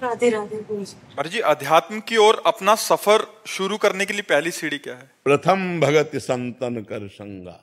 राधे राधे बोल। महाराज जी, अध्यात्म की ओर अपना सफर शुरू करने के लिए पहली सीढ़ी क्या है? प्रथम भगत संतन कर संगा।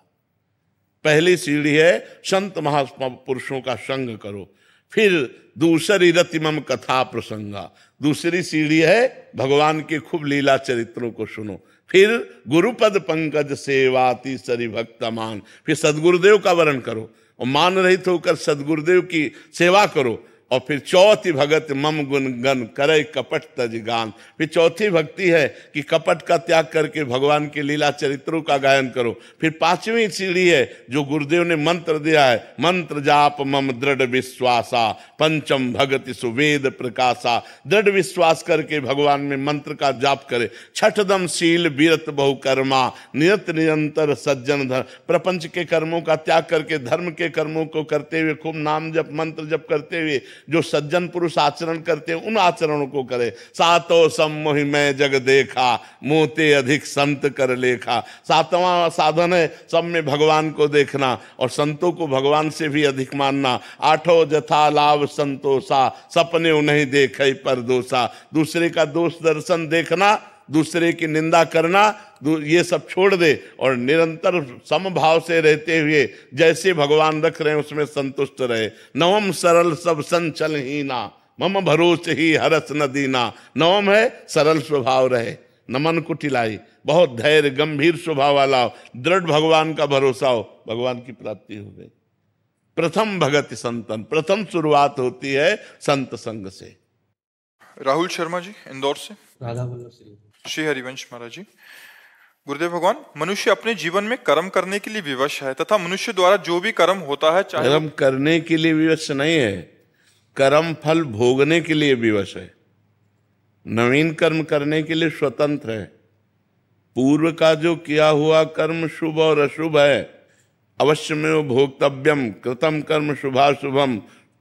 पहली सीढ़ी है संत महापुरुषों का संग करो। फिर दूसरी रतिमम कथा प्रसंगा। दूसरी सीढ़ी है भगवान के खूब लीला चरित्रों को सुनो। फिर गुरुपद पंकज सेवाति सरि भक्तमान। फिर सदगुरुदेव का वर्ण करो और मान रहित होकर सदगुरुदेव की सेवा करो। और फिर चौथी भगत मम गुण गन करे कपट तज गान। फिर चौथी भक्ति है कि कपट का त्याग करके भगवान के लीला चरित्रों का गायन करो। फिर पांचवी सीढ़ी है जो गुरुदेव ने मंत्र दिया है, मंत्र जाप मम दृढ़ विश्वासा पंचम भगति सुवेद प्रकाशा। दृढ़ विश्वास करके भगवान में मंत्र का जाप करे। छठदम शील बीरत बहुकर्मा निरत निरंतर सज्जन धर्म। प्रपंच के कर्मों का त्याग करके धर्म के कर्मों को करते हुए खूब नाम जप मंत्र जप करते हुए जो सज्जन पुरुष आचरण करते हैं उन आचरणों को करे। सातो सम्मोहि मैं जग देखा मोते अधिक संत कर लेखा। सातवां साधन है सब में भगवान को देखना और संतों को भगवान से भी अधिक मानना। आठों जथा लाभ संतोषा सपने नहीं देखे पर दोषा। दूसरे का दोष दर्शन देखना, दूसरे की निंदा करना, ये सब छोड़ दे और निरंतर समभाव से रहते हुए जैसे भगवान रख रहे हैं उसमें संतुष्ट रहे। नवम सरल सब संचल हीना मम भरोसे ही हरस न दीना। नवम है सरल स्वभाव रहे, न मन कुटिलाई, बहुत धैर्य गंभीर स्वभाव वाला हो, दृढ़ भगवान का भरोसा हो, भगवान की प्राप्ति हो गई। प्रथम भगत संतन, प्रथम शुरुआत होती है संत संग से। राहुल शर्मा जी इंदौर से। राधा वल्लभ से। श्री हरिवंश महाराज जी। गुरुदेव भगवान, मनुष्य अपने जीवन में कर्म करने के लिए विवश है तथा मनुष्य द्वारा जो भी कर्म होता है चाहे कर्म करने के लिए विवश नहीं है, कर्म फल भोगने के लिए विवश है। नवीन कर्म करने के लिए स्वतंत्र है। पूर्व का जो किया हुआ कर्म शुभ और अशुभ है, अवश्य में वो भोक्तव्यम कृतम कर्म शुभाशुभम,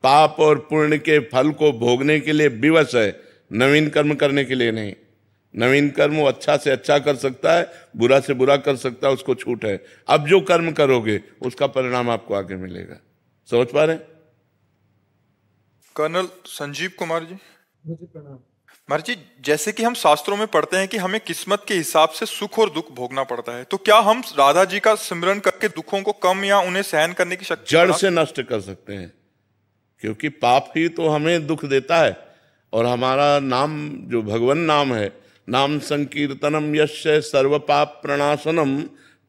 पाप और पुण्य के फल को भोगने के लिए विवश है, नवीन कर्म करने के लिए नहीं। नवीन कर्म वो अच्छा से अच्छा कर सकता है, बुरा से बुरा कर सकता है, उसको छूट है। अब जो कर्म करोगे उसका परिणाम आपको आगे मिलेगा। समझ पा रहे हैं? कर्नल संजीव कुमार जी। प्रणाम। महाराज जी, जैसे कि हम शास्त्रों में पढ़ते हैं कि हमें किस्मत के हिसाब से सुख और दुख भोगना पड़ता है, तो क्या हम राधा जी का सिमरन करके दुखों को कम या उन्हें सहन करने की शक्ति जड़ से नष्ट कर सकते हैं? क्योंकि पाप ही तो हमें दुख देता है। और हमारा नाम जो भगवान नाम है, नाम संकीर्तनम यस्य सर्व पाप प्रणाशनम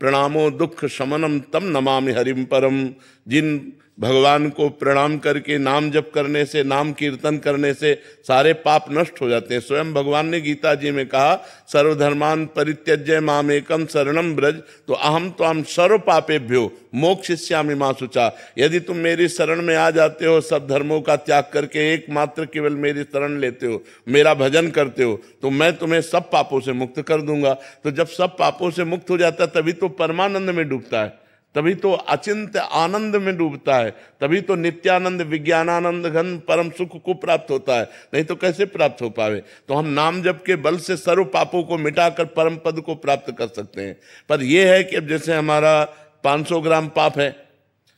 प्रणामो दुख शमनम तम नमामि हरिम परम। जिन भगवान को प्रणाम करके नाम जप करने से, नाम कीर्तन करने से सारे पाप नष्ट हो जाते हैं। स्वयं भगवान ने गीता जी में कहा, सर्वधर्मान परित्यज्य मामेकम शरणम ब्रज तो अहम त्वाम सर्व पापेभ्यो मोक्षयिष्यामि मा शुचा। यदि तुम मेरी शरण में आ जाते हो, सब धर्मों का त्याग करके एकमात्र केवल मेरी शरण लेते हो, मेरा भजन करते हो, तो मैं तुम्हें सब पापों से मुक्त कर दूंगा। तो जब सब पापों से मुक्त हो जाता है तभी तो परमानंद में डूबता है, तभी तो अचिंत्य आनंद में डूबता है, तभी तो नित्यानंद विज्ञानानंद घन परम सुख को प्राप्त होता है। नहीं तो कैसे प्राप्त हो पावे? तो हम नाम जप के बल से सर्व पापों को मिटाकर परम पद को प्राप्त कर सकते हैं। पर यह है कि अब जैसे हमारा 500 ग्राम पाप है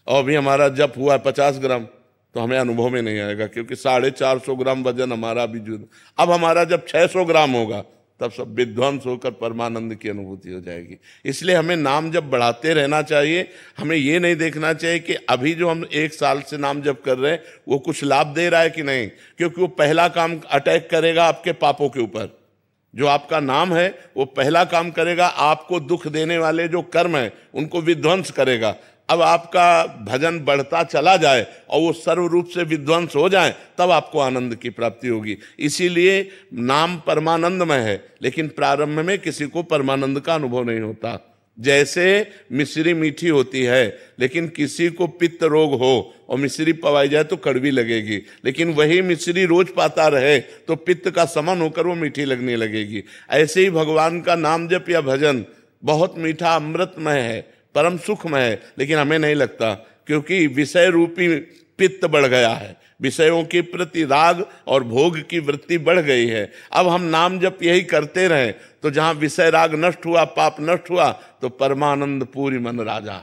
और अभी हमारा जप हुआ है 50 ग्राम, तो हमें अनुभव में नहीं आएगा, क्योंकि 450 ग्राम वजन हमारा भी जुड़। अब हमारा जब 600 ग्राम होगा तब सब विध्वंस होकर परमानंद की अनुभूति हो जाएगी। इसलिए हमें नाम जप बढ़ाते रहना चाहिए। हमें ये नहीं देखना चाहिए कि अभी जो हम 1 साल से नाम जप कर रहे हैं वो कुछ लाभ दे रहा है कि नहीं, क्योंकि वो पहला काम अटैक करेगा आपके पापों के ऊपर। जो आपका नाम है वो पहला काम करेगा, आपको दुख देने वाले जो कर्म हैं उनको विध्वंस करेगा। अब आपका भजन बढ़ता चला जाए और वो सर्व रूप से विध्वंस हो जाए, तब आपको आनंद की प्राप्ति होगी। इसीलिए नाम परमानंदमय है, लेकिन प्रारंभ में किसी को परमानंद का अनुभव नहीं होता। जैसे मिश्री मीठी होती है, लेकिन किसी को पित्त रोग हो और मिश्री पवाई जाए तो कड़वी लगेगी, लेकिन वही मिश्री रोज पाता रहे तो पित्त का समन होकर वो मीठी लगने लगेगी। ऐसे ही भगवान का नाम जप या भजन बहुत मीठा अमृतमय है, परम सुखमय है, लेकिन हमें नहीं लगता, क्योंकि विषय रूपी पित्त बढ़ गया है, विषयों के प्रति राग और भोग की वृत्ति बढ़ गई है। अब हम नाम जप यही करते रहें तो जहां विषय राग नष्ट हुआ, पाप नष्ट हुआ, तो परमानंद पूरी मन राजा,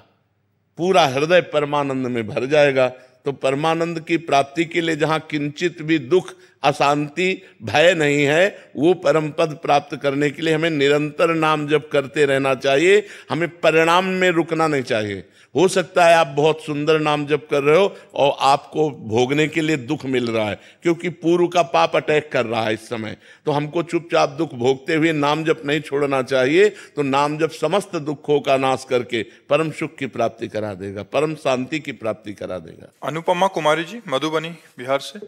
पूरा हृदय परमानंद में भर जाएगा। तो परमानंद की प्राप्ति के लिए जहां किंचित भी दुख अशांति, भय नहीं है। वो परम पद प्राप्त करने के लिए हमें निरंतर नाम जप करते रहना चाहिए, हमें परिणाम में रुकना नहीं चाहिए। हो सकता है आप बहुत सुंदर नाम जप कर रहे हो और आपको भोगने के लिए दुख मिल रहा है, क्योंकि पूर्व का पाप अटैक कर रहा है इस समय। तो हमको चुपचाप दुख भोगते हुए नाम जप नहीं छोड़ना चाहिए। तो नाम जप समस्त दुखों का नाश करके परम सुख की प्राप्ति करा देगा, परम शांति की प्राप्ति करा देगा। अनुपमा कुमारी जी, मधुबनी, बिहार से।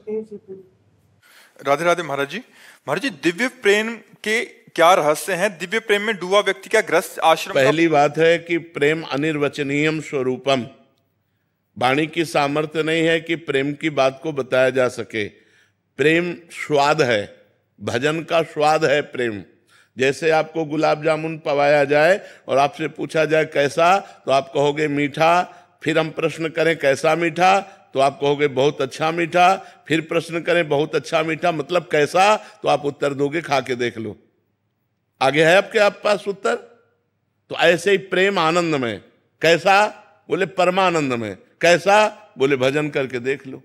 राधे राधे महाराज जी। महाराज जी, दिव्य प्रेम के क्या रहस्य हैं? दिव्य प्रेम में डूबा व्यक्ति क्या ग्रस्त आश्रम? पहली बात है कि प्रेम अनिर्वचनीयम स्वरूपम। वाणी की सामर्थ्य नहीं है कि प्रेम की बात को बताया जा सके। प्रेम स्वाद है, भजन का स्वाद है प्रेम। जैसे आपको गुलाब जामुन पवाया जाए और आपसे पूछा जाए कैसा, तो आप कहोगे मीठा। फिर हम प्रश्न करें कैसा मीठा, तो आप कहोगे बहुत अच्छा मीठा। फिर प्रश्न करें बहुत अच्छा मीठा मतलब कैसा, तो आप उत्तर दोगे खा के देख लो। आगे है आपके आप पास उत्तर। तो ऐसे ही प्रेम आनंद में। कैसा? बोले परमानंद में। कैसा? बोले भजन करके देख लो।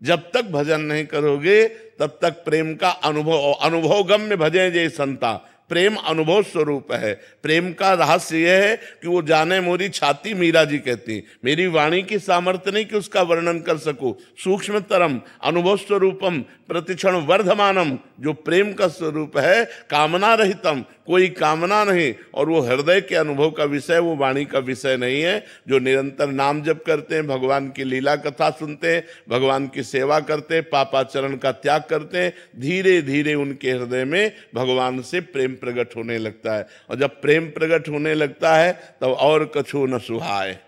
जब तक भजन नहीं करोगे तब तक प्रेम का अनुभव गम्य भजे जय संता। प्रेम अनुभव स्वरूप है। प्रेम का रहस्य यह है कि वो जाने मोरी छाती, मीरा जी कहती, मेरी वाणी की सामर्थ्य नहीं कि उसका वर्णन कर सकूं। सूक्ष्मतरम अनुभव स्वरूपम प्रतिक्षण वर्धमानम, जो प्रेम का स्वरूप है, कामना रहितम, कोई कामना नहीं, और वो हृदय के अनुभव का विषय, वो वाणी का विषय नहीं है। जो निरंतर नाम जप करते हैं, भगवान की लीला कथा सुनते हैं, भगवान की सेवा करते हैं, पापाचरण का त्याग करते हैं, धीरे धीरे उनके हृदय में भगवान से प्रेम प्रकट होने लगता है। और जब प्रेम प्रकट होने लगता है तब और कछु न सुहाए,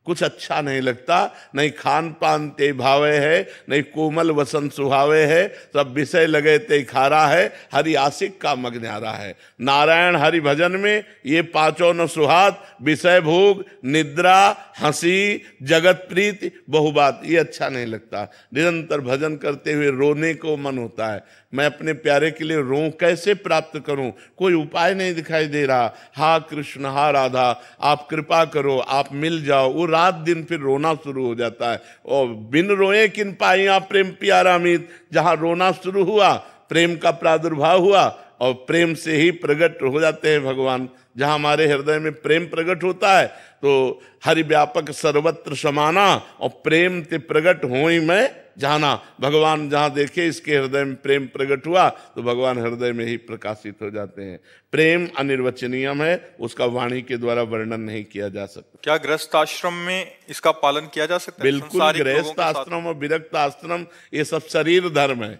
कुछ अच्छा नहीं लगता। नहीं खान पान ते भावे है, नहीं कोमल वसन सुहावे है, सब विषय लगे ते खारा है, हरि आशिक का मग न्यारा है। नारायण हरि भजन में ये पांचों न सुहात, विषय भोग, निद्रा, हंसी, जगत प्रीति, बहुबात, ये अच्छा नहीं लगता। निरंतर भजन करते हुए रोने को मन होता है। मैं अपने प्यारे के लिए रो कैसे प्राप्त करूं? कोई उपाय नहीं दिखाई दे रहा। हा कृष्ण, हा राधा, आप कृपा करो, आप मिल जाओ। वो रात दिन फिर रोना शुरू हो जाता है। और बिन रोए किन पाइया प्रेम प्यारा मीत, जहां रोना शुरू हुआ प्रेम का प्रादुर्भाव हुआ, और प्रेम से ही प्रकट हो जाते हैं भगवान। जहां हमारे हृदय में प्रेम प्रकट होता है तो हरि व्यापक सर्वत्र समाना, और प्रेम ते प्रकट हो ही मैं जाना। भगवान जहां देखे इसके हृदय में प्रेम प्रकट हुआ तो भगवान हृदय में ही प्रकाशित हो जाते हैं। प्रेम अनिर्वचनीयम है, उसका वाणी के द्वारा वर्णन नहीं किया जा सकता। क्या गृहस्थ आश्रम में इसका पालन किया जा सकता है? बिल्कुल, गृहस्थ आश्रम और विरक्त आश्रम ये सब शरीर धर्म है।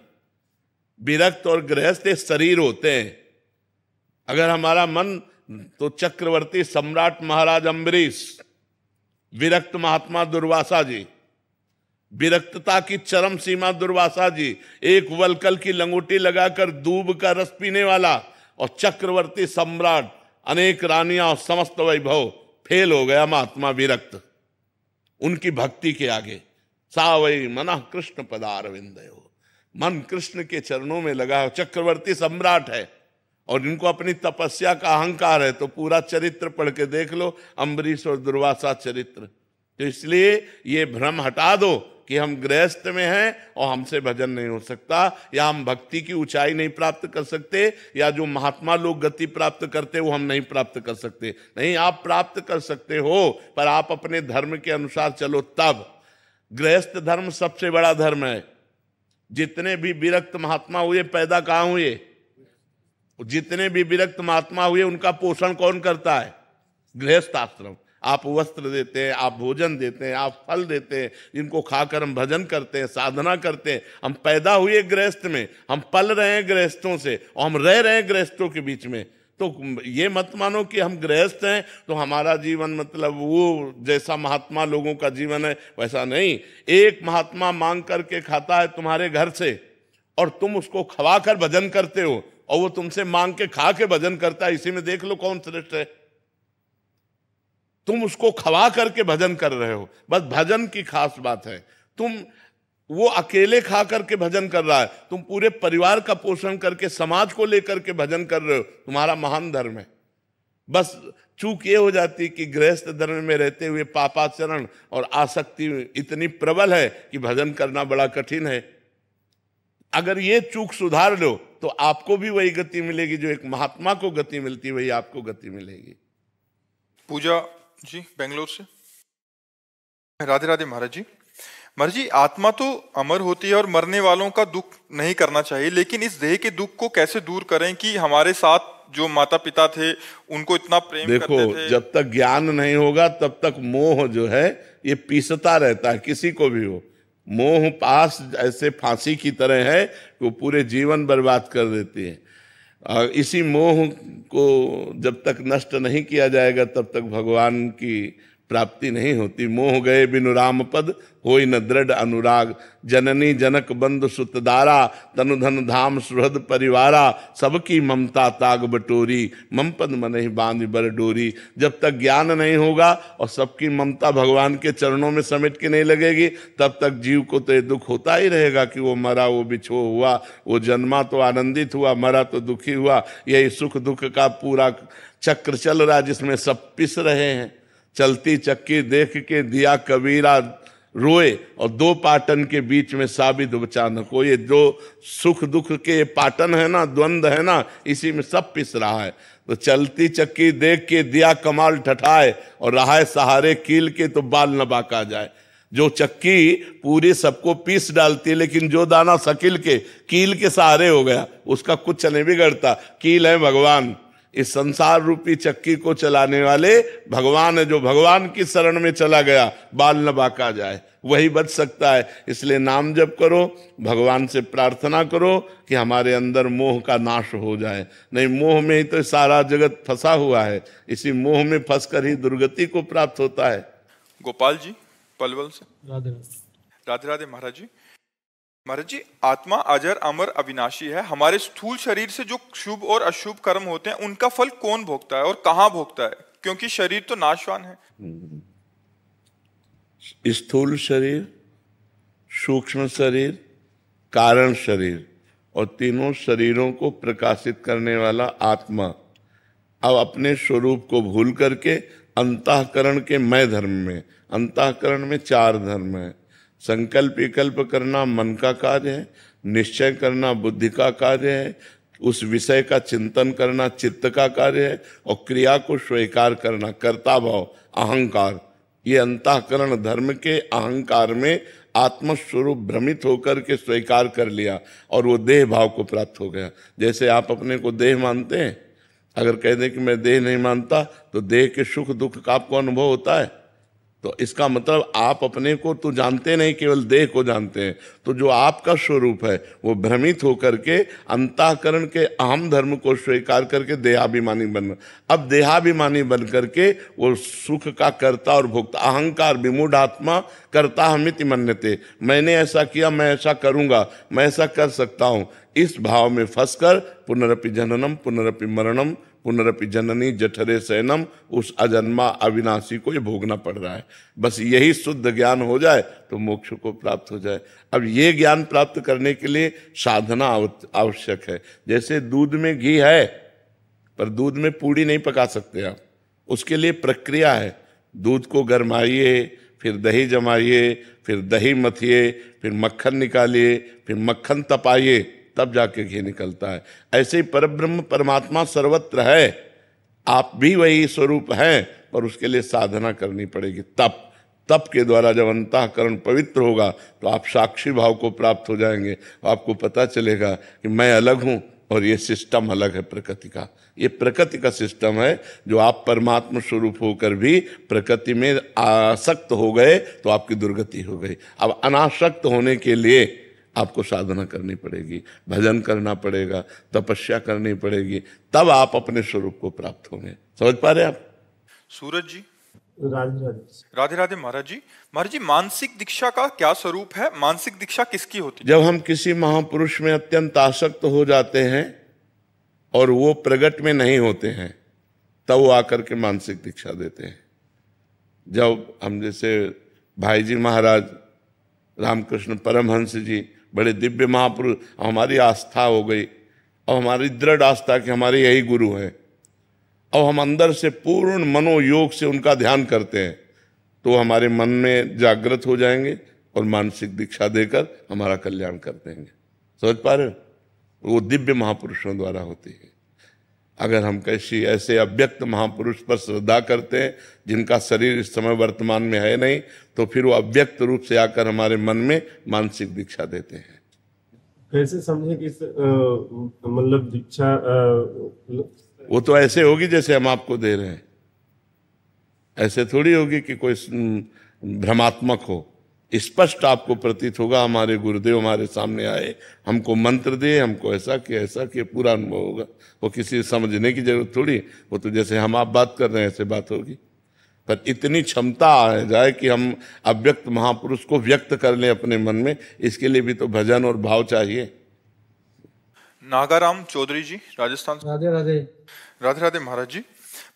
विरक्त और गृहस्थ ये शरीर होते हैं। अगर हमारा मन, तो चक्रवर्ती सम्राट महाराज अम्बरीश, विरक्त महात्मा दुर्वासा जी, विरक्तता की चरम सीमा दुर्वासा जी, एक वलकल की लंगोटी लगाकर दूब का रस पीने वाला, और चक्रवर्ती सम्राट, अनेक रानियां और समस्त वैभव, फेल हो गया महात्मा विरक्त उनकी भक्ति के आगे। सावई मना कृष्ण पदारविंदयो, मन कृष्ण के चरणों में लगा। चक्रवर्ती सम्राट है और इनको अपनी तपस्या का अहंकार है। तो पूरा चरित्र पढ़ के देख लो, अम्बरीश और दुर्वासा चरित्र। तो इसलिए ये भ्रम हटा दो कि हम गृहस्थ में हैं और हमसे भजन नहीं हो सकता, या हम भक्ति की ऊंचाई नहीं प्राप्त कर सकते, या जो महात्मा लोग गति प्राप्त करते वो हम नहीं प्राप्त कर सकते। नहीं, आप प्राप्त कर सकते हो, पर आप अपने धर्म के अनुसार चलो तब। गृहस्थ धर्म सबसे बड़ा धर्म है। जितने भी विरक्त महात्मा हुए पैदा कहाँ हुए? जितने भी विरक्त महात्मा हुए उनका पोषण कौन करता है? गृहस्थ आश्रम। आप वस्त्र देते हैं, आप भोजन देते हैं, आप फल देते हैं, जिनको खाकर हम भजन करते हैं, साधना करते हैं। हम पैदा हुए गृहस्थ में, हम पल रहे हैं गृहस्थों से, और हम रह रहे हैं गृहस्थों के बीच में। तो ये मत मानो कि हम गृहस्थ हैं तो हमारा जीवन मतलब वो जैसा महात्मा लोगों का जीवन है वैसा नहीं। एक महात्मा मांग करके खाता है तुम्हारे घर से, और तुम उसको खवा कर भजन करते हो, और वो तुमसे मांग के खा के भजन करता है। इसी में देख लो कौन श्रेष्ठ है। तुम उसको खवा करके भजन कर रहे हो, बस भजन की खास बात है। वो अकेले खा करके भजन कर रहा है, तुम पूरे परिवार का पोषण करके समाज को लेकर के भजन कर रहे हो, तुम्हारा महान धर्म है। बस चूक ये हो जाती कि गृहस्थ धर्म में रहते हुए पापाचरण और आसक्ति इतनी प्रबल है कि भजन करना बड़ा कठिन है। अगर ये चूक सुधार लो तो आपको भी वही गति मिलेगी जो एक महात्मा को गति मिलती है, वही आपको गति मिलेगी। पूजा जी बेंगलोर से। राधे राधे महाराज जी। महाराज जी, आत्मा तो अमर होती है और मरने वालों का दुख नहीं करना चाहिए, लेकिन इस देह के दुख को कैसे दूर करें कि हमारे साथ जो माता पिता थे उनको इतना प्रेम देखो, करते थे। जब तक ज्ञान नहीं होगा तब तक मोह जो है ये पीसता रहता है, किसी को भी हो। मोह पास ऐसे फांसी की तरह है, वो पूरे जीवन बर्बाद कर देती है। और इसी मोह को जब तक नष्ट नहीं किया जाएगा तब तक भगवान की प्राप्ति नहीं होती। मोह गए बिनु राम पद, होई न दृढ़ अनुराग। जननी जनक बंधु सुतदारा, तनु धन धाम सुहृद परिवारा। सबकी ममता ताग बटोरी, मम पद मनहि बांध बर डोरी। जब तक ज्ञान नहीं होगा और सबकी ममता भगवान के चरणों में समेट के नहीं लगेगी, तब तक जीव को तो ये दुख होता ही रहेगा कि वो मरा, वो बिछो हुआ, वो जन्मा तो आनंदित हुआ, मरा तो दुखी हुआ। यही सुख दुख का पूरा चक्र चल रहा है जिसमें सब पिस रहे हैं। चलती चक्की देख के दिया कबीरा रोए, और दो पाटन के बीच में साबित बचा न कोई। ये जो सुख दुख के पाटन है ना, द्वंद्व है ना, इसी में सब पिस रहा है। तो चलती चक्की देख के दिया कमाल ठठाए, और रहा है सहारे कील के तो बाल न बाका जाए। जो चक्की पूरी सबको पीस डालती है, लेकिन जो दाना सकिल के कील के सहारे हो गया उसका कुछ नहीं बिगड़ता। कील है भगवान, इस संसार रूपी चक्की को चलाने वाले भगवान है। जो भगवान की शरण में चला गया बाल न बाका जाए, वही बच सकता है। इसलिए नाम जप करो, भगवान से प्रार्थना करो कि हमारे अंदर मोह का नाश हो जाए। नहीं, मोह में ही तो सारा जगत फंसा हुआ है, इसी मोह में फंसकर ही दुर्गति को प्राप्त होता है। गोपाल जी पलवल से। राधे राधे राधे महाराज जी। महाराज जी, आत्मा अजर अमर अविनाशी है। हमारे स्थूल शरीर से जो शुभ और अशुभ कर्म होते हैं उनका फल कौन भोगता है और कहाँ भोगता है? क्योंकि शरीर तो नाशवान है। स्थूल शरीर, सूक्ष्म शरीर, कारण शरीर और तीनों शरीरों को प्रकाशित करने वाला आत्मा अब अपने स्वरूप को भूल करके अंतःकरण के मैं धर्म में, अंतःकरण में 4 धर्म है। संकल्प विकल्प करना मन का कार्य है, निश्चय करना बुद्धि का कार्य है, उस विषय का चिंतन करना चित्त का कार्य है, और क्रिया को स्वीकार करना कर्ता भाव अहंकार। ये अंतःकरण धर्म के अहंकार में आत्मस्वरूप भ्रमित होकर के स्वीकार कर लिया और वो देह भाव को प्राप्त हो गया। जैसे आप अपने को देह मानते हैं, अगर कह दें कि मैं देह नहीं मानता तो देह के सुख दुख का आपको अनुभव होता है। तो इसका मतलब आप अपने को तो जानते नहीं, केवल देह को जानते हैं। तो जो आपका स्वरूप है वो भ्रमित होकर के अंतःकरण के अहम धर्म को स्वीकार करके देहाभिमानी बन, अब देहाभिमानी बन करके वो सुख का कर्ता और भोक्ता, अहंकार विमूढ़ आत्मा कर्ता हमिति मन्यते, मैंने ऐसा किया, मैं ऐसा करूंगा, मैं ऐसा कर सकता हूं, इस भाव में फंसकर पुनरपि जननम पुनरपि मरणम पुनरपि जननी जठरे शयनम, उस अजन्मा अविनाशी को ये भोगना पड़ रहा है। बस यही शुद्ध ज्ञान हो जाए तो मोक्ष को प्राप्त हो जाए। अब ये ज्ञान प्राप्त करने के लिए साधना आवश्यक है। जैसे दूध में घी है, पर दूध में पूड़ी नहीं पका सकते आप, उसके लिए प्रक्रिया है। दूध को गरमाइए, फिर दही जमाइए, फिर दही मथिए, फिर मक्खन निकालिए, फिर मक्खन तपाइए, तब जाके घी निकलता है। ऐसे ही परब्रह्म परमात्मा सर्वत्र है, आप भी वही स्वरूप हैं, पर उसके लिए साधना करनी पड़ेगी। तप के द्वारा जब अंतःकरण पवित्र होगा तो आप साक्षी भाव को प्राप्त हो जाएंगे। आपको पता चलेगा कि मैं अलग हूं और ये सिस्टम अलग है प्रकृति का। ये प्रकृति का सिस्टम है, जो आप परमात्मा स्वरूप होकर भी प्रकृति में आसक्त हो गए तो आपकी दुर्गति हो गई। अब अनासक्त होने के लिए आपको साधना करनी पड़ेगी, भजन करना पड़ेगा, तपस्या करनी पड़ेगी, तब आप अपने स्वरूप को प्राप्त होंगे। समझ पा रहे आप? सूरज जी। राधे राधे महाराज जी। महाराज जी, मानसिक दीक्षा का क्या स्वरूप है? मानसिक दीक्षा किसकी होती है? जब हम किसी महापुरुष में अत्यंत आसक्त हो जाते हैं और वो प्रगट में नहीं होते हैं, तब वो आकर के मानसिक दीक्षा देते हैं। जब हम जैसे भाई जी महाराज, रामकृष्ण परमहंस जी, बड़े दिव्य महापुरुष, हमारी आस्था हो गई और हमारी दृढ़ आस्था कि हमारे यही गुरु हैं, और हम अंदर से पूर्ण मनोयोग से उनका ध्यान करते हैं, तो हमारे मन में जागृत हो जाएंगे और मानसिक दीक्षा देकर हमारा कल्याण कर देंगे। समझ पा रहे हो? वो दिव्य महापुरुषों द्वारा होती है। अगर हम कैसी ऐसे अव्यक्त महापुरुष पर श्रद्धा करते हैं जिनका शरीर इस समय वर्तमान में है नहीं, तो फिर वो अव्यक्त रूप से आकर हमारे मन में मानसिक दीक्षा देते हैं। कैसे समझे कि मतलब दीक्षा वो तो ऐसे होगी जैसे हम आपको दे रहे हैं, ऐसे थोड़ी होगी कि कोई भ्रमात्मक हो। स्पष्ट आपको प्रतीत होगा हमारे गुरुदेव हमारे सामने आए, हमको मंत्र दिए, हमको ऐसा किया पूरा अनुभव होगा। वो किसी समझने की जरूरत थोड़ी, वो तो जैसे हम आप बात कर रहे हैं ऐसे बात होगी। पर इतनी क्षमता आ जाए कि हम अव्यक्त महापुरुष को व्यक्त कर लें अपने मन में, इसके लिए भी तो भजन और भाव चाहिए। नागाराम चौधरी जी राजस्थान से। राधे राधे। राधे राधे महाराज जी।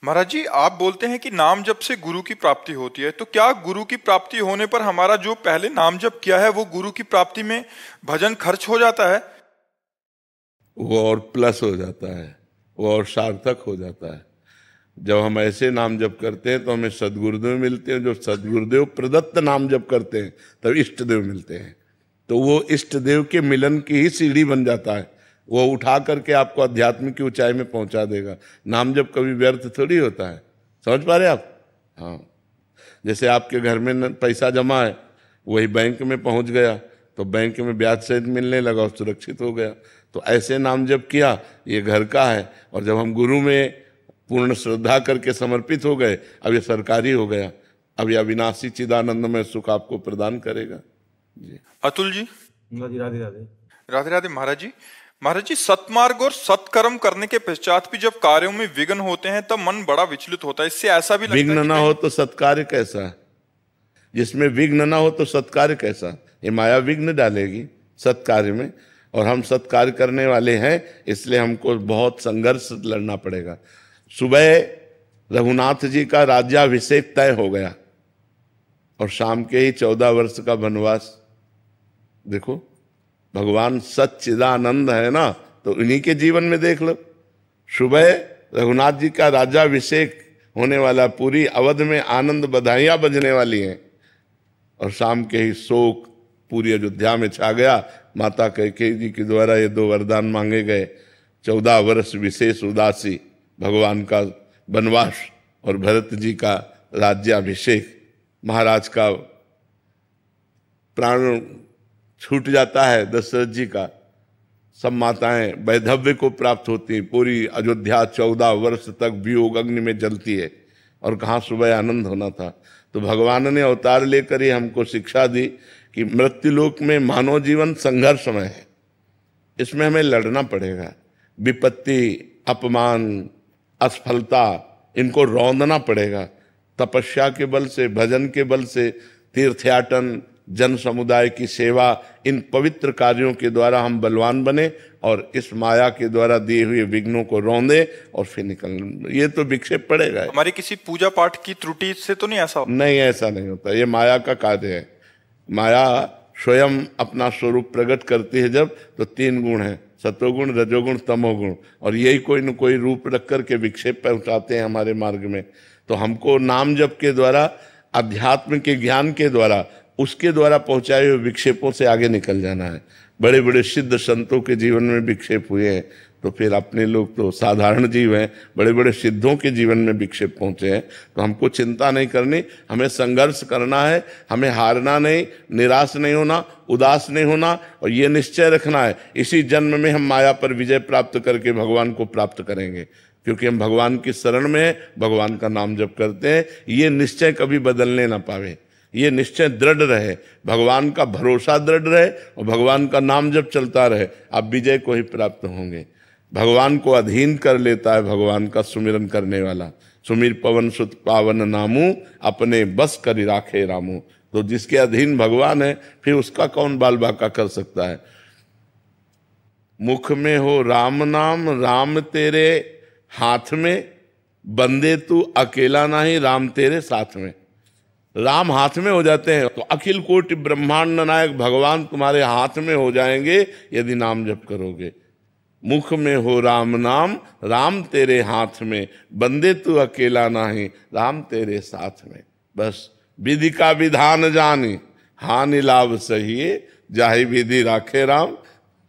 महाराज जी, आप बोलते हैं कि नाम जप से गुरु की प्राप्ति होती है, तो क्या गुरु की प्राप्ति होने पर हमारा जो पहले नाम जप किया है वो गुरु की प्राप्ति में भजन खर्च हो जाता है? वो और प्लस हो जाता है, वो और सार्थक हो जाता है। जब हम ऐसे नाम जप करते हैं तो हमें सदगुरुदेव मिलते हैं, जो सदगुरुदेव प्रदत्त नाम जप करते हैं तब इष्ट देव मिलते हैं। तो वो इष्ट देव के मिलन की ही सीढ़ी बन जाता है, वो उठा करके आपको अध्यात्म की ऊंचाई में पहुंचा देगा। नाम जप कभी व्यर्थ थोड़ी होता है, समझ पा रहे आप? हाँ, जैसे आपके घर में पैसा जमा है, वही बैंक में पहुंच गया तो बैंक में ब्याज सहित मिलने लगा और सुरक्षित हो गया। तो ऐसे नाम जप किया, ये घर का है, और जब हम गुरु में पूर्ण श्रद्धा करके समर्पित हो गए, अब ये सरकारी हो गया, अब ये अविनाशी चिदानंदमय सुख आपको प्रदान करेगा। जी अतुल जी। राधे राधे। राधे राधे महाराज जी। महाराज जी, सत्मार्ग और सत्कर्म करने के पश्चात भी जब कार्यों में विघ्न होते हैं तब मन बड़ा विचलित होता है। इससे ऐसा भी लगता है विघ्न ना हो तो सत्कार्य कैसा? जिसमें विघ्न ना हो तो सत्कार्य कैसा? ये माया विघ्न डालेगी सत्कार्य में, और हम सत्कार्य करने वाले हैं, इसलिए हमको बहुत संघर्ष लड़ना पड़ेगा। सुबह रघुनाथ जी का राज्याभिषेक तय हो गया और शाम के ही 14 वर्ष का वनवास। देखो, भगवान सच्चिदानंद है ना, तो इन्हीं के जीवन में देख लो। सुबह रघुनाथ जी का राज्याभिषेक होने वाला, पूरी अवध में आनंद बधाइयां बजने वाली हैं, और शाम के ही शोक पूरी अयोध्या में छा गया। माता कैकेयी जी के द्वारा ये 2 वरदान मांगे गए, 14 वर्ष विशेष उदासी, भगवान का वनवास, और भरत जी का राज्याभिषेक। महाराज का प्राण छूट जाता है, दशरथ जी का, सब माताएं वैधव्य को प्राप्त होती हैं। पूरी अयोध्या 14 वर्ष तक वियोग अग्नि में जलती है, और कहाँ सुबह आनंद होना था। तो भगवान ने अवतार लेकर ही हमको शिक्षा दी कि मृत्युलोक में मानव जीवन संघर्षमय है, इसमें हमें लड़ना पड़ेगा। विपत्ति, अपमान, असफलता, इनको रौंदना पड़ेगा। तपस्या के बल से, भजन के बल से, तीर्थयाटन, जन समुदाय की सेवा, इन पवित्र कार्यों के द्वारा हम बलवान बने और इस माया के द्वारा दिए हुए विघ्नों को रौंदे और फिर निकल। ये तो विक्षेप पड़ेगा। हमारी किसी पूजा पाठ की त्रुटि से तो नहीं ऐसा होता? नहीं, ऐसा नहीं होता, ये माया का कार्य है। माया स्वयं अपना स्वरूप प्रकट करती है जब, तो 3 गुण है, सतोगुण, रजोगुण, तमोगुण, और यही कोई न कोई रूप रख करके विक्षेप पहुंचाते हैं हमारे मार्ग में। तो हमको नाम जप के द्वारा, अध्यात्म के ज्ञान के द्वारा, उसके द्वारा पहुंचाए हुए विक्षेपों से आगे निकल जाना है। बड़े बड़े सिद्ध संतों के जीवन में विक्षेप हुए हैं, तो फिर अपने लोग तो साधारण जीव हैं, बड़े बड़े सिद्धों के जीवन में विक्षेप पहुंचे हैं। तो हमको चिंता नहीं करनी, हमें संघर्ष करना है, हमें हारना नहीं, निराश नहीं होना, उदास नहीं होना, और ये निश्चय रखना है इसी जन्म में हम माया पर विजय प्राप्त करके भगवान को प्राप्त करेंगे, क्योंकि हम भगवान की शरण में हैं, भगवान का नाम जप करते हैं। ये निश्चय कभी बदलने ना पावे, ये निश्चय दृढ़ रहे, भगवान का भरोसा दृढ़ रहे और भगवान का नाम जब चलता रहे, आप विजय को ही प्राप्त होंगे। भगवान को अधीन कर लेता है भगवान का सुमिरन करने वाला। सुमिर पवन सुत पावन नामू, अपने बस करि राखे रामू। तो जिसके अधीन भगवान है, फिर उसका कौन बाल बाका कर सकता है। मुख में हो राम नाम, राम तेरे हाथ में, बंदे तू अकेला नहीं, राम तेरे साथ में। राम हाथ में हो जाते हैं तो अखिल कोटि ब्रह्मांड नायक भगवान तुम्हारे हाथ में हो जाएंगे यदि नाम जप करोगे। मुख में हो राम नाम, राम तेरे हाथ में, बंदे तू अकेला नहीं, राम तेरे साथ में। बस विधि का विधान जानी, हानि लाभ सहिए, जाहि विधि राखे राम।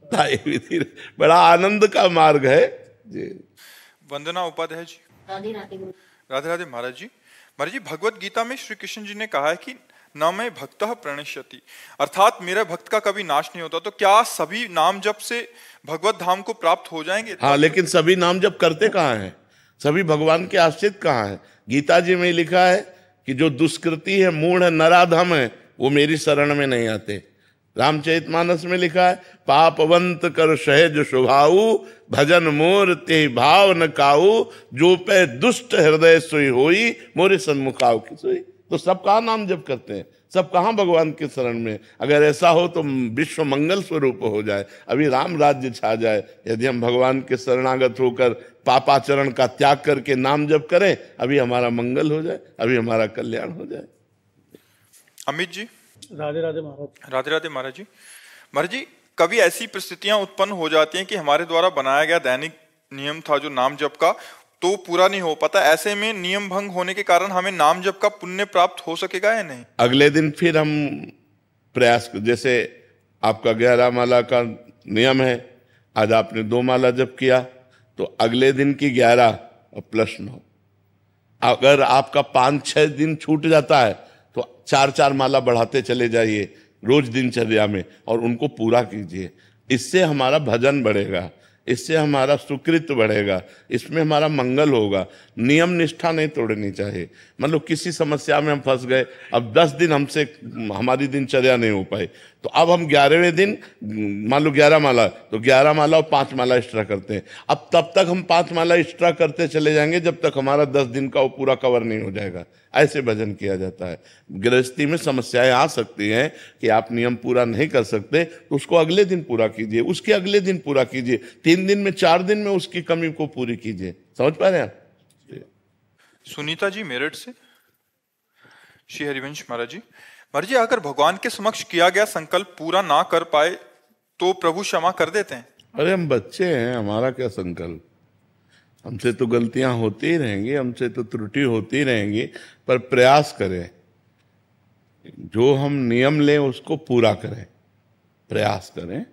ताई विधि बड़ा आनंद का मार्ग है जी। वंदना उपाध्याय जी। राधे राधे गुरु। राधे राधे महाराज जी। महाराज जी, भगवत गीता में श्री कृष्ण जी ने कहा है कि न मैं भक्तः प्रणश्यति, अर्थात मेरा भक्त का कभी नाश नहीं होता। तो क्या सभी नाम जप से भगवत धाम को प्राप्त हो जाएंगे? हाँ, लेकिन सभी नाम जप करते कहाँ हैं? सभी भगवान के आश्रित कहाँ हैं? गीता जी में लिखा है कि जो दुष्कृति है, मूढ़ है, नराधम है, वो मेरी शरण में नहीं आते। रामचरितमानस में लिखा है, पापवंत कर सहज स्वभाऊ, भजन मोर ते भाव न काऊ, जो पे दुष्ट हृदय सोई होई, मोरे सन्मुखाव की सोई। तो सब कहाँ नाम जप करते हैं? सब कहाँ भगवान के शरण में? अगर ऐसा हो तो विश्व मंगल स्वरूप हो जाए, अभी राम राज्य छा जाए। यदि हम भगवान के शरणागत होकर पापाचरण का त्याग करके नाम जप करें, अभी हमारा मंगल हो जाए, अभी हमारा कल्याण हो जाए। अमित जी। राधे राधे महाराज। राधे राधे महाराज जी। महाराज जी, कभी ऐसी परिस्थितियां उत्पन्न हो जाती हैं कि हमारे द्वारा बनाया गया दैनिक नियम था जो नाम जप का, तो पूरा नहीं हो पाता। ऐसे में नियम भंग होने के कारण हमें नाम जप का पुण्य प्राप्त हो सकेगा या नहीं? अगले दिन फिर हम प्रयास, जैसे आपका 11 माला का नियम है, आज आपने 2 माला जप किया, तो अगले दिन की 11 और प्लस 9। अगर आपका 5-6 दिन छूट जाता है तो 4-4 माला बढ़ाते चले जाइए रोज दिनचर्या में और उनको पूरा कीजिए। इससे हमारा भजन बढ़ेगा, इससे हमारा सुकृत बढ़ेगा, इसमें हमारा मंगल होगा। नियम निष्ठा नहीं तोड़नी चाहिए। मतलब किसी समस्या में हम फंस गए, अब 10 दिन हमसे हमारी दिनचर्या नहीं हो पाई, तो अब हम 11वें दिन, मान लो 11 माला, तो 11 माला और 5 माला एक्स्ट्रा करते हैं। अब तब तक हम 5 माला एक्स्ट्रा करते चले जाएंगे जब तक हमारा 10 दिन का वो पूरा कवर नहीं हो जाएगा। ऐसे भजन किया जाता है। गृहस्थी में समस्याएं आ सकती हैं कि आप नियम पूरा नहीं कर सकते, तो उसको अगले दिन पूरा कीजिए, उसके अगले दिन पूरा कीजिए, 3 दिन में 4 दिन में उसकी कमी को पूरी कीजिए। समझ पा रहे हैं आप? सुनीता जी मेरठ से। श्री हरिवंश महाराज जी। महाराज जी, अगर भगवान के समक्ष किया गया संकल्प पूरा ना कर पाए तो प्रभु क्षमा कर देते हैं? अरे हम बच्चे हैं, हमारा क्या संकल्प? हमसे तो गलतियां होती ही रहेंगी, हमसे तो त्रुटि होती ही रहेंगी, पर प्रयास करें, जो हम नियम लें उसको पूरा करें, प्रयास करें।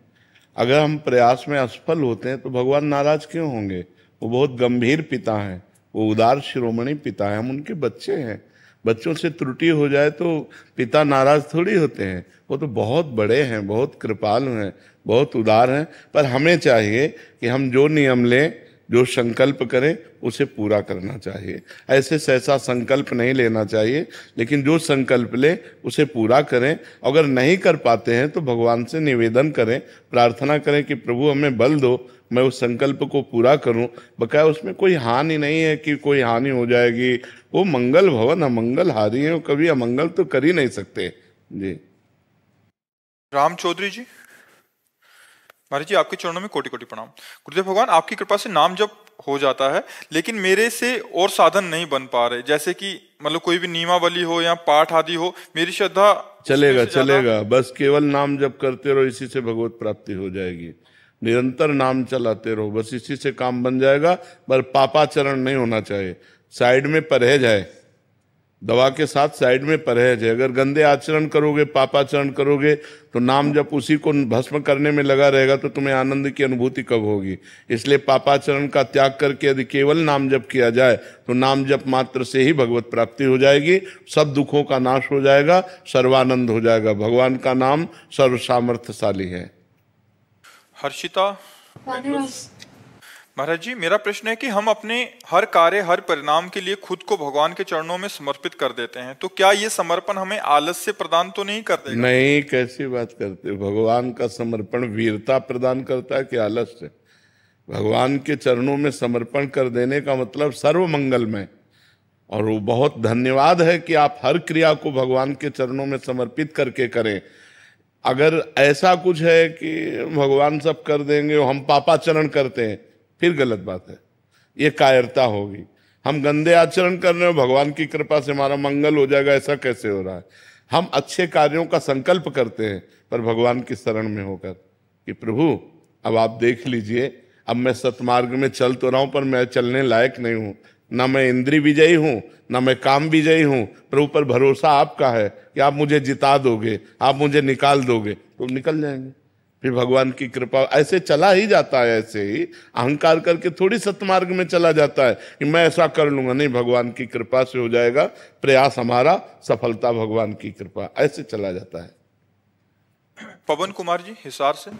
अगर हम प्रयास में असफल होते हैं तो भगवान नाराज क्यों होंगे? वो बहुत गंभीर पिता हैं, वो उदार शिरोमणि पिता हैं, हम उनके बच्चे हैं। बच्चों से त्रुटि हो जाए तो पिता नाराज थोड़ी होते हैं। वो तो बहुत बड़े हैं, बहुत कृपालु हैं, बहुत उदार हैं। पर हमें चाहिए कि हम जो नियम लें, जो संकल्प करें, उसे पूरा करना चाहिए। ऐसे सहसा संकल्प नहीं लेना चाहिए, लेकिन जो संकल्प ले उसे पूरा करें। अगर नहीं कर पाते हैं तो भगवान से निवेदन करें, प्रार्थना करें कि प्रभु हमें बल दो, मैं उस संकल्प को पूरा करूं। बकाया उसमें कोई हानि नहीं है कि कोई हानि हो जाएगी। वो मंगल भवन अमंगल हारी है, कभी अमंगल तो कर ही नहीं सकते जी। राम चौधरी जी। महाराज जी, आपके चरणों में कोटि कोटि प्रणाम। गुरुदेव भगवान, आपकी कृपा से नाम जप हो जाता है, लेकिन मेरे से और साधन नहीं बन पा रहे। जैसे कि मतलब कोई भी नियमावली हो या पाठ आदि हो, मेरी श्रद्धा चलेगा, बस केवल नाम जप करते रहो, इसी से भगवत प्राप्ति हो जाएगी। निरंतर नाम चलाते रहो, बस इसी से काम बन जाएगा। पर पापाचरण नहीं होना चाहिए, साइड में परहेज है, दवा के साथ साइड में परहेज है। अगर गंदे आचरण करोगे, पापाचरण करोगे, तो नाम जब उसी को भस्म करने में लगा रहेगा तो तुम्हें आनंद की अनुभूति कब होगी? इसलिए पापाचरण का त्याग करके यदि केवल नाम जप किया जाए तो नाम जप मात्र से ही भगवत प्राप्ति हो जाएगी, सब दुखों का नाश हो जाएगा, सर्वानंद हो जाएगा। भगवान का नाम सर्व सामर्थ्यशाली है। हर्षिता। महाराज जी, मेरा प्रश्न है कि हम अपने हर कार्य, हर परिणाम के लिए खुद को भगवान के चरणों में समर्पित कर देते हैं, तो क्या ये समर्पण हमें आलस्य प्रदान तो नहीं कर देगा? नहीं, कैसी बात करते? भगवान का समर्पण वीरता प्रदान करता है कि आलस्य? भगवान के चरणों में समर्पण कर देने का मतलब सर्व मंगलमय। और वो बहुत धन्यवाद है कि आप हर क्रिया को भगवान के चरणों में समर्पित करके करें। अगर ऐसा कुछ है कि भगवान सब कर देंगे और हम पापाचरण करते हैं, फिर गलत बात है, ये कायरता होगी। हम गंदे आचरण कर रहे हो, भगवान की कृपा से हमारा मंगल हो जाएगा, ऐसा कैसे हो रहा है? हम अच्छे कार्यों का संकल्प करते हैं, पर भगवान की शरण में होकर कि प्रभु अब आप देख लीजिए, अब मैं सतमार्ग में चल तो रहा हूं, पर मैं चलने लायक नहीं हूं, ना मैं इंद्रिय विजयी हूं, ना मैं काम विजयी हूं। प्रभु पर भरोसा आपका है कि आप मुझे जिता दोगे, आप मुझे निकाल दोगे, तो निकल जाएंगे। फिर भगवान की कृपा, ऐसे चला ही जाता है। ऐसे ही अहंकार करके थोड़ी सत्मार्ग में चला जाता है कि मैं ऐसा कर लूंगा, नहीं, भगवान की कृपा से हो जाएगा, प्रयास हमारा, सफलता भगवान की कृपा, ऐसे चला जाता है। पवन कुमार जी हिसार से।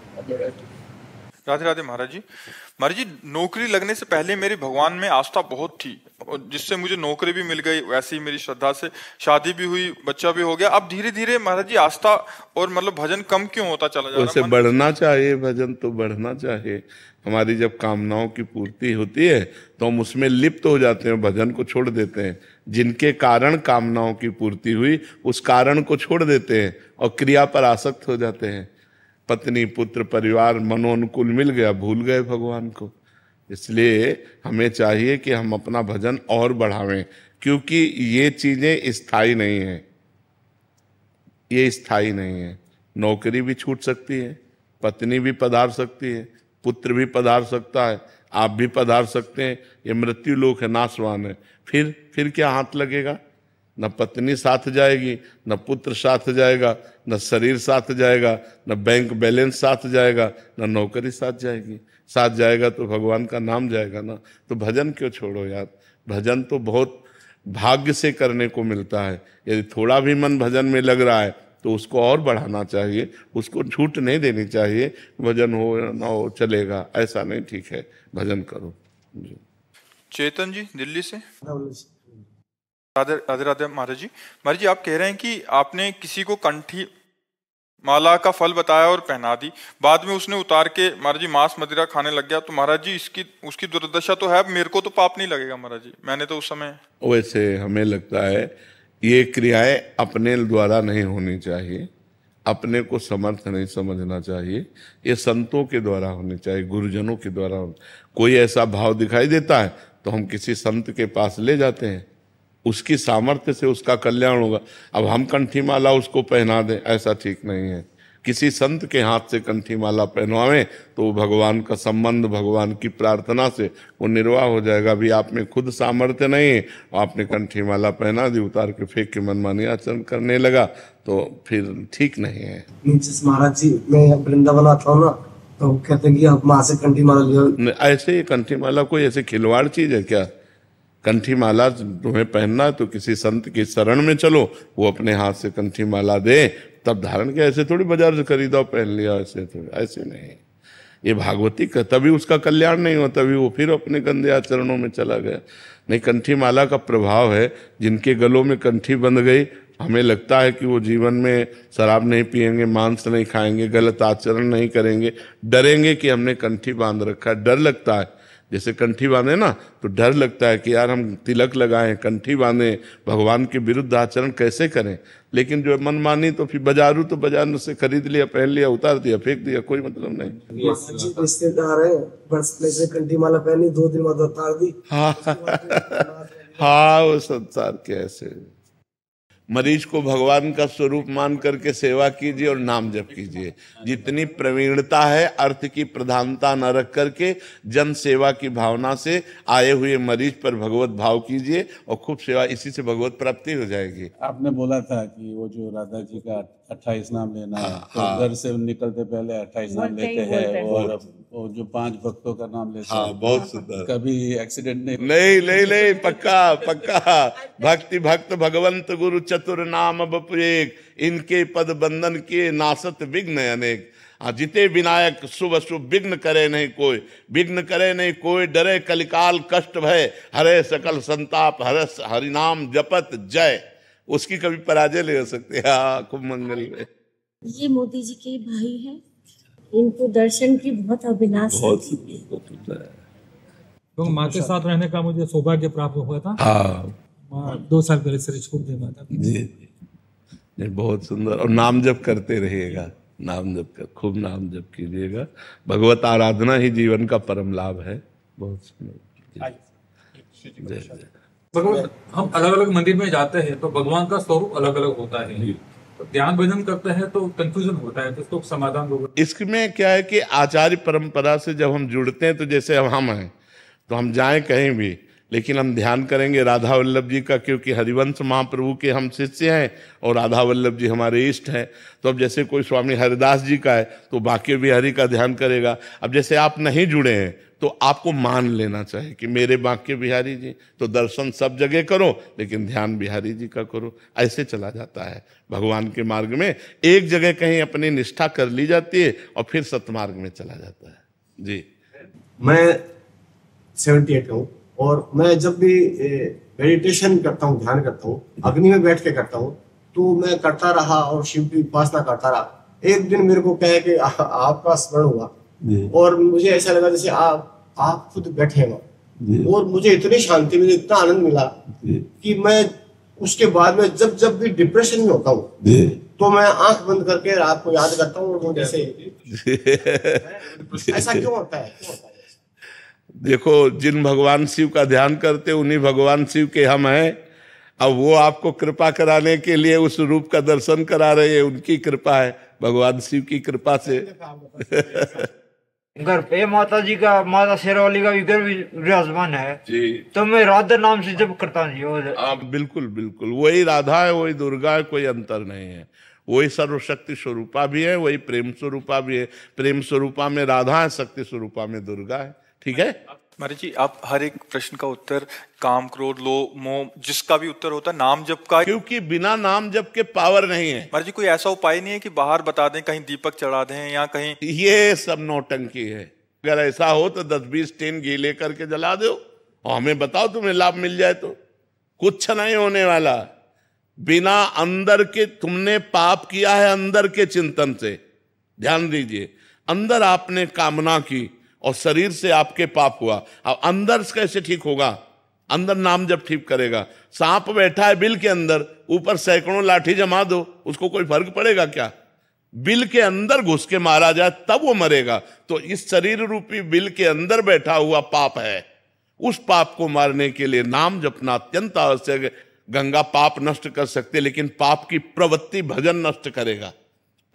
राधे राधे महाराज जी। महाराज जी, नौकरी लगने से पहले मेरी भगवान में आस्था बहुत थी, और जिससे मुझे नौकरी भी मिल गई, वैसे ही मेरी श्रद्धा से शादी भी हुई, बच्चा भी हो गया। अब धीरे धीरे महाराज जी आस्था और मतलब भजन कम क्यों होता चला जा रहा है? उसे बढ़ना चाहिए, भजन तो बढ़ना चाहिए। हमारी जब कामनाओं की पूर्ति होती है तो हम उसमें लिप्त हो जाते हैं, भजन को छोड़ देते हैं। जिनके कारण कामनाओं की पूर्ति हुई उस कारण को छोड़ देते हैं और क्रिया पर आसक्त हो जाते हैं। पत्नी, पुत्र, परिवार, मनोनुकूल मिल गया, भूल गए भगवान को। इसलिए हमें चाहिए कि हम अपना भजन और बढ़ावें, क्योंकि ये चीजें स्थायी नहीं है, ये स्थायी नहीं है। नौकरी भी छूट सकती है, पत्नी भी पधार सकती है, पुत्र भी पधार सकता है, आप भी पधार सकते हैं। ये मृत्यु लोक है, नाशवान है। फिर क्या हाथ लगेगा? न पत्नी साथ जाएगी, न पुत्र साथ जाएगा, न शरीर साथ जाएगा, न बैंक बैलेंस साथ जाएगा, न नौकरी साथ जाएगी। साथ जाएगा तो भगवान का नाम जाएगा ना। तो भजन क्यों छोड़ो यार? भजन तो बहुत भाग्य से करने को मिलता है। यदि थोड़ा भी मन भजन में लग रहा है तो उसको और बढ़ाना चाहिए, उसको छूट नहीं देनी चाहिए। भजन हो ना हो चलेगा, ऐसा नहीं, ठीक है, भजन करो जी। चेतन जी दिल्ली से। राधे राधे राधे महाराज जी। महाराज जी, आप कह रहे हैं कि आपने किसी को कंठी माला का फल बताया और पहना दी, बाद में उसने उतार के महाराज जी मांस मदिरा खाने लग गया, तो महाराज जी उसकी दुर्दशा तो है, मेरे को तो पाप नहीं लगेगा महाराज जी? मैंने तो उस समय, वैसे हमें लगता है ये क्रियाएं अपने द्वारा नहीं होनी चाहिए, अपने को समर्थ नहीं समझना चाहिए, ये संतों के द्वारा होनी चाहिए, गुरुजनों के द्वारा। कोई ऐसा भाव दिखाई देता है तो हम किसी संत के पास ले जाते हैं, उसकी सामर्थ्य से उसका कल्याण होगा। अब हम कंठी माला उसको पहना दें, ऐसा ठीक नहीं है। किसी संत के हाथ से कंठी माला पहनवाएं तो भगवान का संबंध, भगवान की प्रार्थना से वो निर्वाह हो जाएगा। अभी आप में खुद सामर्थ्य नहीं है, आपने कंठी माला पहना दी, उतार के फेंक के मनमानी आचरण करने लगा, तो फिर ठीक नहीं है। महाराज जी, मैं वृंदावन आता हूँ ना, तो कहते हैं कि आप वहां से कंठी माला लियो। ऐसे कंठी माला कोई ऐसे खिलवाड़ चीज है क्या? कंठी माला तुम्हें पहनना है तो किसी संत की शरण में चलो, वो अपने हाथ से कंठी माला दे, तब धारण किया। ऐसे थोड़ी बाजार से खरीदा और पहन लिया, ऐसे नहीं। ये भागवती का, तभी उसका कल्याण नहीं हुआ, तभी वो फिर अपने गंदे आचरणों में चला गया। नहीं, कंठी माला का प्रभाव है, जिनके गलों में कंठी बंध गई, हमें लगता है कि वो जीवन में शराब नहीं पिएंगे, मांस नहीं खाएंगे, गलत आचरण नहीं करेंगे, डरेंगे कि हमने कंठी बांध रखा है, डर लगता है। जैसे कंठी बांधे ना तो डर लगता है कि यार हम तिलक लगाएं, कंठी बांधें, भगवान के विरुद्ध आचरण कैसे करें। लेकिन जो मनमानी, तो फिर बाजारू तो बाजार से खरीद लिया, पहन लिया, उतार दिया, फेंक दिया, कोई मतलब नहीं। रिश्तेदार है, बस से कंठी माला पहनी, 2 दिन बाद उतार दी। हाँ, वो संसार के ऐसे। मरीज को भगवान का स्वरूप मान करके सेवा कीजिए और नाम जप कीजिए। जितनी प्रवीणता है, अर्थ की प्रधानता न रख करके जन सेवा की भावना से आए हुए मरीज पर भगवत भाव कीजिए और खूब सेवा, इसी से भगवत प्राप्ति हो जाएगी। आपने बोला था कि वो जो राधा जी का 28 नाम लेना है, तो घर से निकलते पहले 28 नाम लेते हैं, और जो 5 भक्तों का नाम लेते हैं। बहुत सुंदर। कभी एक्सीडेंट नहीं, पक्का। भक्ति भक्त भगवंत गुरु चतुर नाम बपुएक, इनके पद बंधन के नासत विघ्न अनेक। जिते विनायक शुभ शुभ विघ्न करे नहीं कोई, विघ्न करे नहीं कोई, डरे कलिकाल कष्ट भय, हरे सकल संताप, हरि नाम जपत जय। उसकी कभी पराजय नहीं हो सकती। हाँ, खूब मंगल है। ये मोदी जी के भाई हैं, इनको दर्शन की बहुत अभिलाषा थी। तो माँ के साथ रहने का मुझे सौभाग्य प्राप्त हुआ था। हाँ, 2 साल पहले शरीर छोड़ दिया माता जी। बहुत सुंदर। और नाम जप करते रहिएगा, नाम जप कर, खूब नाम जप कीजिएगा। भगवत आराधना ही जीवन का परम लाभ है। बहुत सुंदर। जय। भगवान, हम अलग अलग मंदिर में जाते हैं तो भगवान का स्वरूप अलग अलग होता है, तो ध्यान भजन करते हैं तो कंफ्यूजन होता है, तो उसको समाधान होगा। इसमें क्या है कि आचार्य परंपरा से जब हम जुड़ते हैं, तो जैसे हम हैं तो हम जाएं कहीं भी, लेकिन हम ध्यान करेंगे राधा वल्लभ जी का, क्योंकि हरिवंश महाप्रभु के हम शिष्य हैं और राधा वल्लभ जी हमारे इष्ट हैं। तो अब जैसे कोई स्वामी हरिदास जी का है तो बाकी बिहारी का ध्यान करेगा। अब जैसे आप नहीं जुड़े हैं तो आपको मान लेना चाहिए कि मेरे बांके बिहारी जी, तो दर्शन सब जगह करो लेकिन ध्यान बिहारी जी का करो। ऐसे चला जाता है भगवान के मार्ग में, एक जगह कहीं अपनी निष्ठा कर ली जाती है और फिर सतमार्ग में चला जाता है। जी, मैं 78 हूँ और मैं जब भी मेडिटेशन करता हूँ, ध्यान करता हूँ, अग्नि में बैठ के करता हूँ, तो मैं करता रहा और शिव की उपासना करता रहा। एक दिन मेरे को कहे कि आपका स्मरण हुआ और मुझे ऐसा लगा जैसे आप खुद बैठे हैं और मुझे इतनी शांति मिली, इतना आनंद मिला कि मैं उसके बाद में जब भी डिप्रेशन में होता हूँ तो मैं आंख बंद करके रात को याद करता हूँ और जैसे ऐसा क्यों होता है? देखो, जिन भगवान शिव का ध्यान करते उन्हीं भगवान शिव के हम हैं। अब वो आपको कृपा कराने के लिए उस रूप का दर्शन करा रहे हैं, उनकी कृपा है, भगवान शिव की कृपा से। घर पे माता जी का, माता शेरावाली का भी घर भी विराजमान है जी। तो मैं राधा नाम से जब करता हूँ। आप बिल्कुल बिल्कुल वही राधा है, वही दुर्गा है, कोई अंतर नहीं है। वही सर्वशक्ति स्वरूपा भी है, वही प्रेम स्वरूपा भी है। प्रेम स्वरूपा में राधा है, शक्ति स्वरूपा में दुर्गा है। ठीक है महाराज जी, आप हर एक प्रश्न का उत्तर काम, क्रोध, लोभ, मोह, जिसका भी उत्तर होता है नाम जप का, क्योंकि बिना नाम जप के पावर नहीं है। महाराज जी, कोई ऐसा उपाय नहीं है कि बाहर बता दें, कहीं दीपक चढ़ा दें या कहीं? ये सब नौटंकी है। अगर ऐसा हो तो 10-20 टीन घी लेकर के जला दो और हमें बताओ तुम्हें लाभ मिल जाए तो। कुछ नहीं होने वाला। बिना अंदर के, तुमने पाप किया है अंदर के चिंतन से, ध्यान दीजिए। अंदर आपने कामना की और शरीर से आपके पाप हुआ। अब अंदर से कैसे ठीक होगा? अंदर नाम जब ठीक करेगा। सांप बैठा है बिल के अंदर, ऊपर सैकड़ों लाठी जमा दो, उसको कोई फर्क पड़ेगा क्या? बिल के अंदर घुस के मारा जाए तब वो मरेगा। तो इस शरीर रूपी बिल के अंदर बैठा हुआ पाप है, उस पाप को मारने के लिए नाम जपना अत्यंत आवश्यक है। गंगा पाप नष्ट कर सकते, लेकिन पाप की प्रवृत्ति भजन नष्ट करेगा।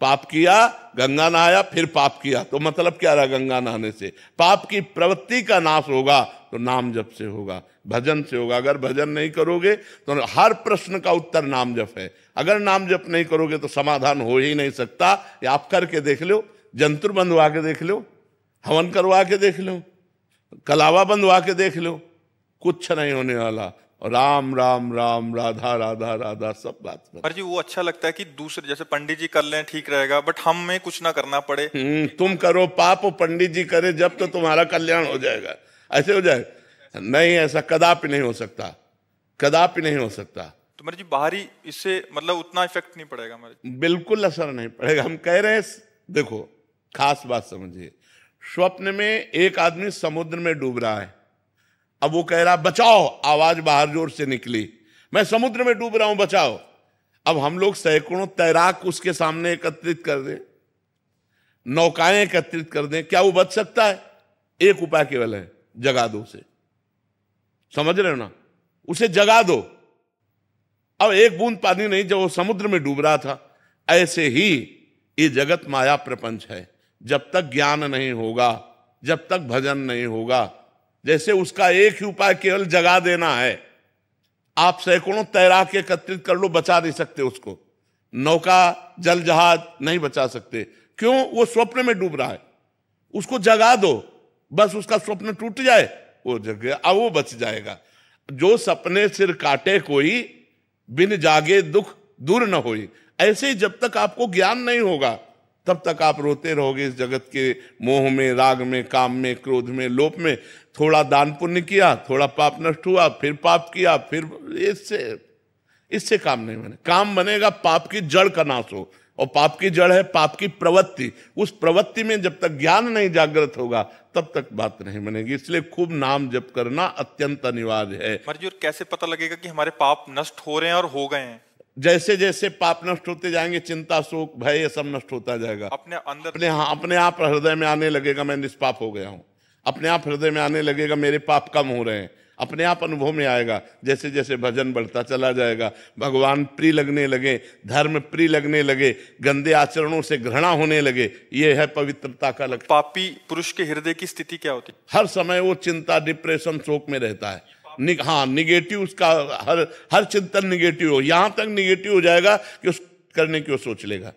पाप किया, गंगा नहाया, फिर पाप किया, तो मतलब क्या रहा गंगा नहाने से? पाप की प्रवृत्ति का नाश होगा तो नाम जप से होगा, भजन से होगा। अगर भजन नहीं करोगे तो हर प्रश्न का उत्तर नाम जप है। अगर नाम जप नहीं करोगे तो समाधान हो ही नहीं सकता। ये आप करके देख लो, जंतुर बंधवा के देख लो, हवन करवा के देख लो, कलावा बंधवा के देख लो, कुछ नहीं होने वाला। राम राम राम, राधा राधा राधा, सब बात। पर जी, वो अच्छा लगता है कि दूसरे जैसे पंडित जी कर लें ठीक रहेगा, बट हमें कुछ ना करना पड़े। तुम करो पाप और पंडित जी करे जब, तो तुम्हारा कल्याण हो जाएगा। ऐसे हो जाएगा? नहीं, ऐसा कदापि नहीं हो सकता, कदापि नहीं हो सकता। तो मेरे जी, बाहरी इससे मतलब उतना इफेक्ट नहीं पड़ेगा हमारे? बिल्कुल असर नहीं पड़ेगा। हम कह रहे हैं, देखो खास बात समझिए। स्वप्न में एक आदमी समुद्र में डूब रहा है। अब वो कह रहा बचाओ, आवाज बाहर जोर से निकली, मैं समुद्र में डूब रहा हूं, बचाओ। अब हम लोग सैकड़ों तैराक उसके सामने एकत्रित कर दें, नौकाएं एकत्रित कर दें, क्या वो बच सकता है? एक उपाय केवल है, जगा दो उसे। समझ रहे हो ना? उसे जगा दो। अब एक बूंद पानी नहीं, जब वो समुद्र में डूब रहा था। ऐसे ही ये जगत माया प्रपंच है। जब तक ज्ञान नहीं होगा, जब तक भजन नहीं होगा, जैसे उसका एक ही उपाय केवल जगा देना है। आप सैकड़ों तैराक एकत्रित कर लो, बचा नहीं सकते उसको। नौका, जल जहाज नहीं बचा सकते। क्यों? वो स्वप्न में डूब रहा है। उसको जगा दो, बस उसका स्वप्न टूट जाए, वो जग गया, अब वो बच जाएगा। जो सपने सिर काटे कोई, बिन जागे दुख दूर न होई। ऐसे ही जब तक आपको ज्ञान नहीं होगा तब तक आप रोते रहोगे इस जगत के मोह में, राग में, काम में, क्रोध में, लोभ में। थोड़ा दान पुण्य किया, थोड़ा पाप नष्ट हुआ, फिर पाप किया, फिर इससे काम नहीं बने। काम बनेगा पाप की जड़ का नाश हो, और पाप की जड़ है पाप की प्रवृत्ति। उस प्रवृत्ति में जब तक ज्ञान नहीं जागृत होगा तब तक बात नहीं बनेगी। इसलिए खूब नाम जप करना अत्यंत अनिवार्य है। और कैसे पता लगेगा कि हमारे पाप नष्ट हो रहे हैं और हो गए हैं? जैसे जैसे पाप नष्ट होते जाएंगे, चिंता, शोक, भय, ये सब नष्ट होता जाएगा। अपने अंदर अपने आप हृदय में आने लगेगा, मैं निष्पाप हो गया हूं। अपने आप हृदय में आने लगेगा, मेरे पाप कम हो रहे हैं। अपने आप अनुभव में आएगा। जैसे जैसे भजन बढ़ता चला जाएगा, भगवान प्रिय लगने लगे, धर्म प्रिय लगने लगे, गंदे आचरणों से घृणा होने लगे। ये है पवित्रता का लक्षण। पापी पुरुष के हृदय की स्थिति क्या होती? हर समय वो चिंता, डिप्रेशन, शोक में रहता है। हाँ, निगेटिव उसका हर चिंतन निगेटिव हो, यहां तक निगेटिव हो जाएगा कि उस करने की वो सोच लेगा।